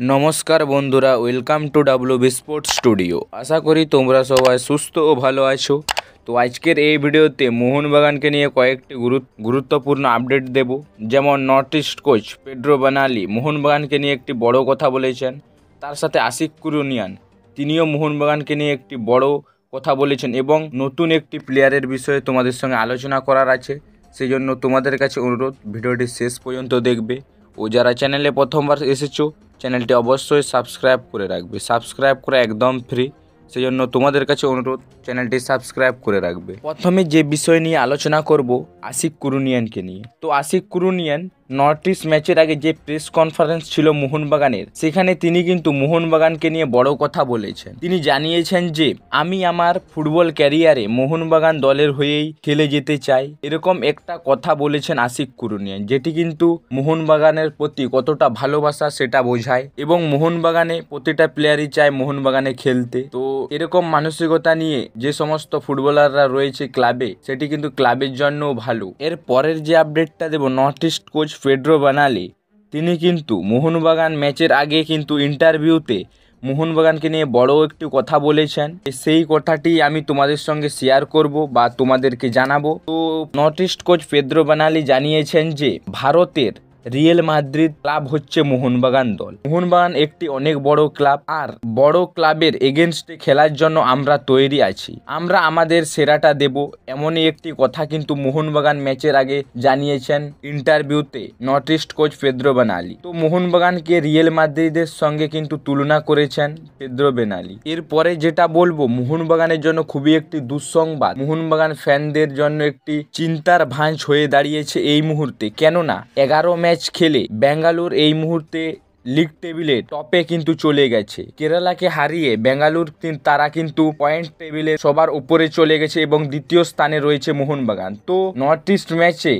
নমস্কার বন্ধুরা, welcome to WB sports studio. আশা করি তোমরা সবাই সুস্থ ও ভালো আছো। তো আজকের এই ভিডিওতে মোহনবাগানকে নিয়ে কয়েকটি গুরুত্বপূর্ণ আপডেট দেব। যেমন north east coach Pedro Benali মোহনবাগানকে নিয়ে একটি বড় কথা বলেছেন। তার সাথে আশিক কুরুনিয়ান তিনিও মোহনবাগানকে নিয়ে একটি বড় কথা বলেছেন এবং নতুন একটি প্লেয়ারের বিষয়ে তোমাদের সঙ্গে আলোচনা করার আছে। সেই জন্য তোমাদের কাছে অনুরোধ, ভিডিওটি শেষ পর্যন্ত দেখবে। ও যারা চ্যানেলে প্রথমবার এসেছো, চ্যানেলটি অবশ্যই সাবস্ক্রাইব করে রাখবে। সাবস্ক্রাইব করা একদম ফ্রি, সেই জন্য তোমাদের কাছে অনুরোধ চ্যানেলটি সাবস্ক্রাইব করে রাখবে। প্রথমে যে বিষয় নিয়ে আলোচনা করব, আশিক কুরুনিয়ানকে নিয়ে। তো আশিক কুরুনিয়ান নর্থ ইস্ট ম্যাচের আগে যে প্রেস কনফারেন্স ছিল মোহনবাগানের, সেখানে তিনি কিন্তু মোহনবাগানকে নিয়ে বড় কথা বলেছেন। তিনি জানিয়েছেন যে আমি আমার ফুটবল ক্যারিয়ারে মোহনবাগান দলের হয়েই খেলে যেতে চাই, এরকম একটা কথা বলেছেন আশিক কুরুনিয়ান, যেটি কিন্তু মোহনবাগানের প্রতি কতটা ভালোবাসা সেটা বোঝায় এবং মোহনবাগানে প্রতিটা প্লেয়ারই চায় মোহনবাগানে খেলতে। তো এরকম মানসিকতা নিয়ে যে সমস্ত ফুটবলাররা রয়েছে ক্লাবে, সেটি কিন্তু ক্লাবের জন্যও ভালো। এর পরের যে আপডেটটা দেব, north east coach Pedro Benali তিনি কিন্তু মোহনবাগান ম্যাচের আগে কিন্তু ইন্টারভিউতে মোহনবাগানকে নিয়ে বড় একটি কথা বলেছেন। সেই কথাটি আমি তোমাদের সঙ্গে শেয়ার করব বা তোমাদেরকে জানাবো। তো north east coach Pedro Barnali জানিয়েছেন যে ভারতের রিয়েল মাদ্রিদ ক্লাব হচ্ছে মোহনবাগান দল। মোহনবাগান একটি অনেক বড় ক্লাব, আর বড় ক্লাবের এগেনস্টে খেলার জন্য আমরা তৈরি আছি। আমরা আমাদের সেরাটা দেব, এমনই একটি কথা কিন্তু মোহনবাগান ম্যাচের আগে জানিয়েছেন ইন্টারভিউতে north east coach Pedro Barnali. তো মোহনবাগানকে রিয়েল মাদ্রিদের সঙ্গে কিন্তু তুলনা করেছেন পেড্রো বার্নালি। এরপরে যেটা বলবো, মোহনবাগানের জন্য খুবই একটি দুঃসংবাদ। মোহনবাগান ফ্যানদের জন্য একটি চিন্তার ভাঁজ হয়ে দাঁড়িয়েছে এই মুহূর্তে, কেননা 11 ম্যাচ খেলে বেঙ্গালুরু এই মুহূর্তে লিগ টেবিলে টপে কিন্তু চলে গেছে। কেরালাকে হারিয়ে বেঙ্গালুরু তারা কিন্তু পয়েন্ট টেবিলে সবার উপরে চলে গেছে এবং দ্বিতীয় স্থানে রয়েছে মোহনবাগান। তো নর্থ ইস্ট ম্যাচে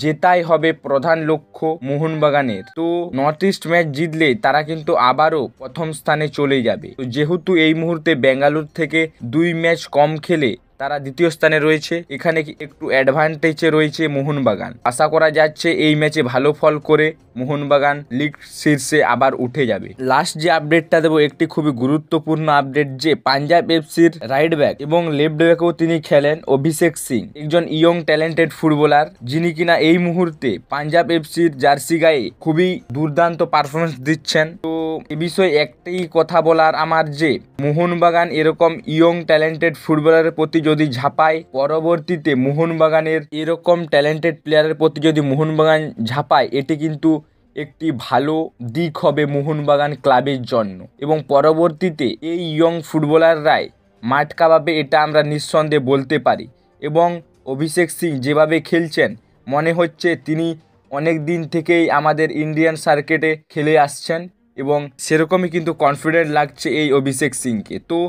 জেতাই হবে প্রধান লক্ষ্য মোহনবাগানের। তো নর্থ ইস্ট ম্যাচ জিতলে তারা কিন্তু আবারও প্রথম স্থানে চলে যাবে। তো যেহেতু এই মুহূর্তে বেঙ্গালুরু থেকে 2 ম্যাচ কম খেলে তারা দ্বিতীয় স্থানে রয়েছে, এখানে একটু অ্যাডভান্টেজে রয়েছে মোহনবাগান। আশা করা যাচ্ছে এই ম্যাচে ভালো ফল করে মোহনবাগান লিগ শীর্ষে আবার উঠে যাবে। লাস্ট যে আপডেটটা দেবো, একটি খুবই গুরুত্বপূর্ণ আপডেট, যে পাঞ্জাব এফসির রাইট ব্যাক এবং লেফট ব্যাকেও তিনি খেলেন অভিষেক সিং, একজন ইয়ং ট্যালেন্টেড ফুটবলার, যিনি কিনা এই মুহূর্তে পাঞ্জাব এফসির জার্সি গায়ে খুবই দুর্দান্ত পারফরমেন্স দিচ্ছেন। তো এ বিষয়ে একটাই কথা বলার আমার, যে মোহনবাগান এরকম ইয়ং ট্যালেন্টেড ফুটবলারের প্রতি যদি ঝাঁপায়, পরবর্তীতে মোহনবাগানের এরকম ট্যালেন্টেড প্লেয়ারের প্রতি যদি মোহনবাগান ঝাঁপায়, এটি কিন্তু একটি ভালো দিক হবে মোহনবাগান ক্লাবের জন্য এবং পরবর্তীতে এই ইয়ং ফুটবলাররাই মাঠ কাঁপাবে, এটা আমরা নিঃসন্দেহে বলতে পারি। এবং অভিষেক সিং যেভাবে খেলছেন, মনে হচ্ছে তিনি অনেক দিন থেকেই আমাদের ইন্ডিয়ান সার্কিটে খেলে আসছেন এবং সেরকমই কিন্তু কনফিডেন্ট লাগছে এই অভিষেক সিংকে। তো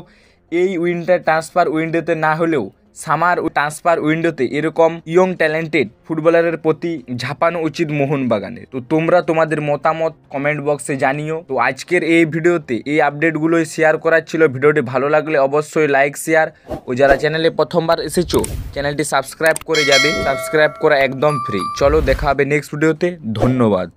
এই উইন্টার ট্রান্সফার উইন্ডোতে না হলেও সামার ট্রান্সফার উইন্ডোতে এরকম ইয়ং ট্যালেন্টেড ফুটবলারের প্রতি ঝাঁপানো উচিত মোহনবাগানের। তো তোমরা তোমাদের মতামত কমেন্ট বক্সে জানিও। তো আজকের এই ভিডিওতে এই আপডেটগুলোই শেয়ার করার ছিল। ভিডিওটি ভালো লাগলে অবশ্যই লাইক শেয়ার, ও যারা চ্যানেলে প্রথমবার এসেছো চ্যানেলটি সাবস্ক্রাইব করে যাবে। সাবস্ক্রাইব করা একদম ফ্রি। চলো দেখা হবে নেক্সট ভিডিওতে। ধন্যবাদ।